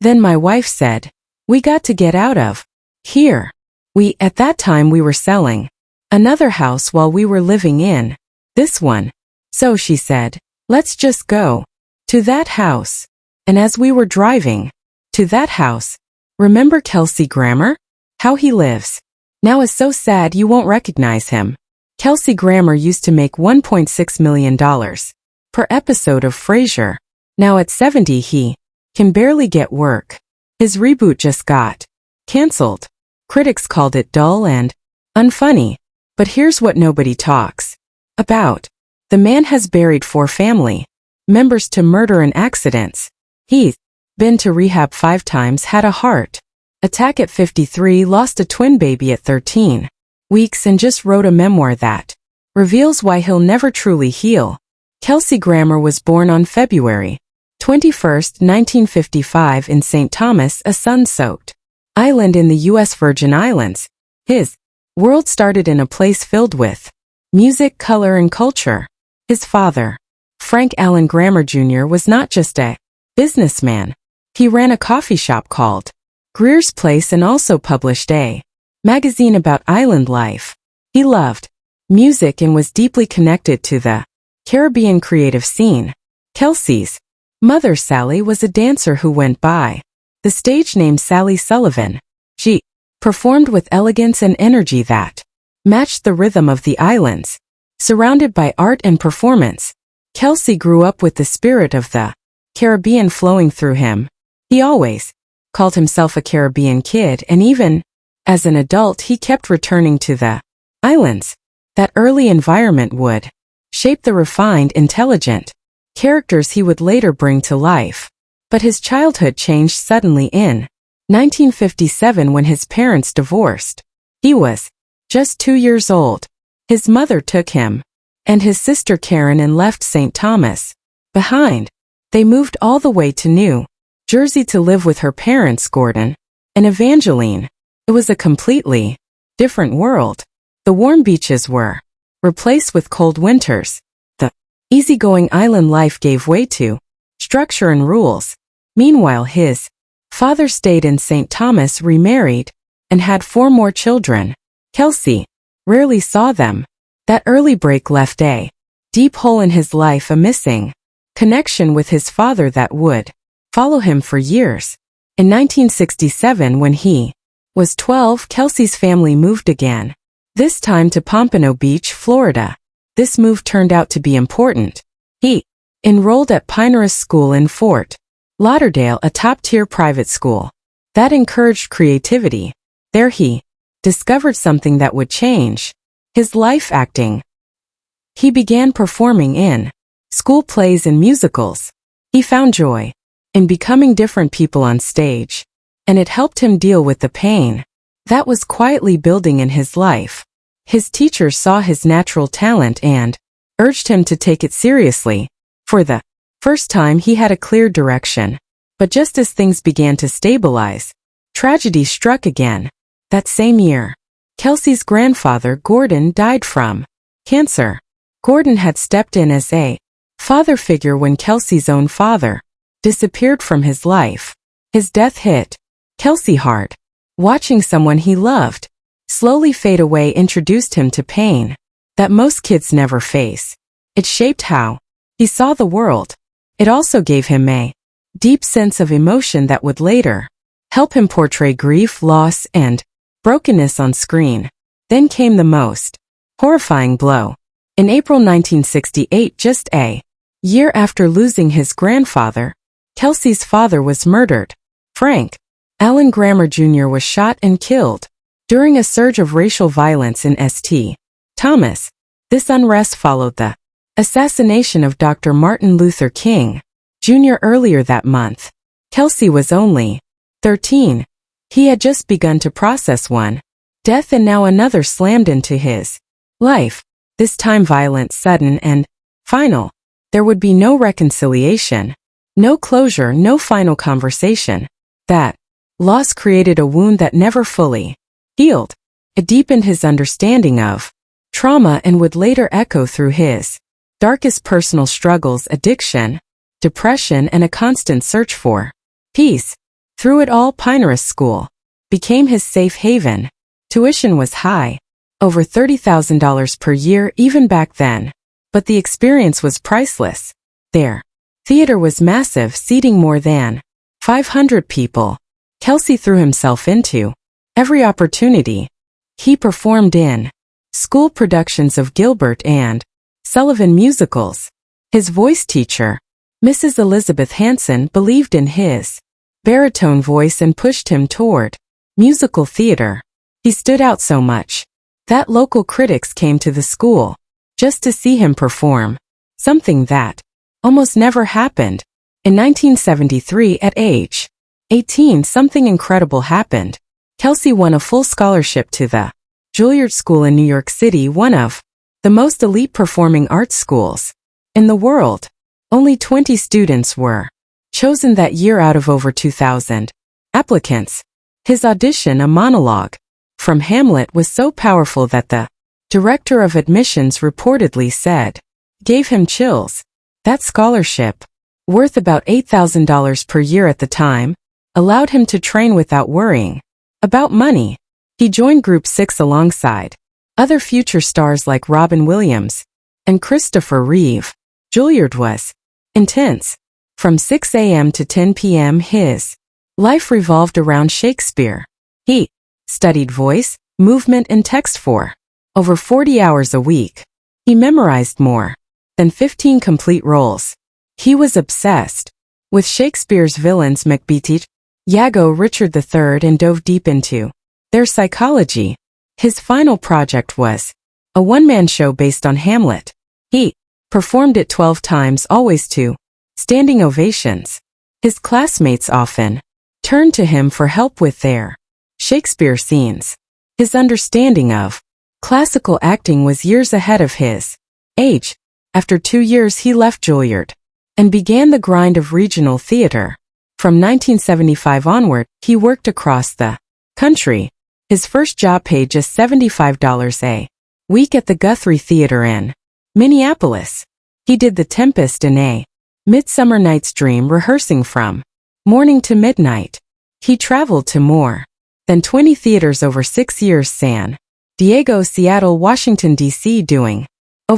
Then my wife said, "We got to get out of here." At that time we were selling another house while we were living in this one. So she said, "Let's just go to that house." And as we were driving to that house, remember Kelsey Grammer? How he lives now is so sad you won't recognize him. Kelsey Grammer used to make $1.6 million per episode of Frasier. Now at 70 he can barely get work. His reboot just got canceled. Critics called it dull and unfunny. But here's what nobody talks about. The man has buried 4 family members to murder and accidents. He's been to rehab 5 times, had a heart attack at 53, lost a twin baby at 13 weeks, and just wrote a memoir that reveals why he'll never truly heal. Kelsey Grammer was born on February 21, 1955 in St. Thomas, a sun-soaked island in the U.S. Virgin Islands. His world started in a place filled with music, color, and culture. His father, Frank Allen Grammer Jr., was not just a businessman. He ran a coffee shop called Greer's Place and also published a magazine about island life. He loved music and was deeply connected to the Caribbean creative scene. Kelsey's mother, Sally, was a dancer who went by the stage name Sally Sullivan. She performed with elegance and energy that matched the rhythm of the islands. Surrounded by art and performance, Kelsey grew up with the spirit of the Caribbean flowing through him. He always called himself a Caribbean kid, and even as an adult he kept returning to the islands. That early environment would shape the refined, intelligent characters he would later bring to life. But his childhood changed suddenly in 1957 when his parents divorced. He was just 2 years old. His mother took him and his sister Karen and left St. Thomas behind. They moved all the way to New Jersey to live with her parents, Gordon and Evangeline. It was a completely different world. The warm beaches were replaced with cold winters. The easygoing island life gave way to structure and rules. Meanwhile, his father stayed in St. Thomas, remarried, and had 4 more children. Kelsey rarely saw them. That early break left a deep hole in his life, a missing connection with his father that would follow him for years. In 1967, when he was 12, Kelsey's family moved again, this time to Pompano Beach, Florida. This move turned out to be important. He enrolled at Pinehurst School in Fort Lauderdale, a top-tier private school that encouraged creativity. There he discovered something that would change his life: acting. He began performing in school plays and musicals. He found joy in becoming different people on stage, and it helped him deal with the pain that was quietly building in his life. His teachers saw his natural talent and urged him to take it seriously. For the first time he had a clear direction. But just as things began to stabilize, tragedy struck again. That same year, Kelsey's grandfather, Gordon, died from cancer. Gordon had stepped in as a father figure when Kelsey's own father disappeared from his life. His death hit Kelsey hard. Watching someone he loved slowly fade away introduced him to pain that most kids never face. It shaped how he saw the world. It also gave him a deep sense of emotion that would later help him portray grief, loss, and brokenness on screen. Then came the most horrifying blow. In April 1968, just a year after losing his grandfather, Kelsey's father was murdered. Frank Allen Grammer Jr. was shot and killed during a surge of racial violence in St. Thomas. This unrest followed the assassination of Dr. Martin Luther King Jr. earlier that month. Kelsey was only 13. He had just begun to process one death, and now another slammed into his life. This time violent, sudden, and final. There would be no reconciliation, no closure, no final conversation. That loss created a wound that never fully healed. It deepened his understanding of trauma and would later echo through his darkest personal struggles: addiction, depression, and a constant search for peace. Through it all, Pinehurst School became his safe haven. Tuition was high, over $30,000 per year even back then. But the experience was priceless. Their theater was massive, seating more than 500 people. Kelsey threw himself into every opportunity. He performed in school productions of Gilbert and Sullivan musicals. His voice teacher, Mrs. Elizabeth Hanson, believed in his baritone voice and pushed him toward musical theater. He stood out so much that local critics came to the school just to see him perform, something that almost never happened. In 1973, at age 18, something incredible happened. Kelsey won a full scholarship to the Juilliard School in New York City, one of the most elite performing arts schools in the world. Only 20 students were chosen that year out of over 2,000 applicants. His audition, a monologue from Hamlet, was so powerful that the director of admissions reportedly said, gave him chills. That scholarship, worth about $8,000 per year at the time, allowed him to train without worrying about money. He joined Group 6 alongside other future stars like Robin Williams and Christopher Reeve. Juilliard was intense. From 6 a.m. to 10 p.m. his life revolved around Shakespeare. He studied voice, movement, and text for over 40 hours a week. He memorized more than 15 complete roles. He was obsessed with Shakespeare's villains Macbeth, Iago, Richard III, and dove deep into their psychology. His final project was a one-man show based on Hamlet. He performed it 12 times, always to standing ovations. His classmates often turned to him for help with their Shakespeare scenes. His understanding of classical acting was years ahead of his age. After 2 years, he left Juilliard and began the grind of regional theater. From 1975 onward, he worked across the country. His first job paid just $75 a week at the Guthrie Theater in Minneapolis. He did The Tempest in A Midsummer Night's Dream, rehearsing from morning to midnight. He traveled to more than 20 theaters over 6 years: San Diego, Seattle, Washington, D.C., doing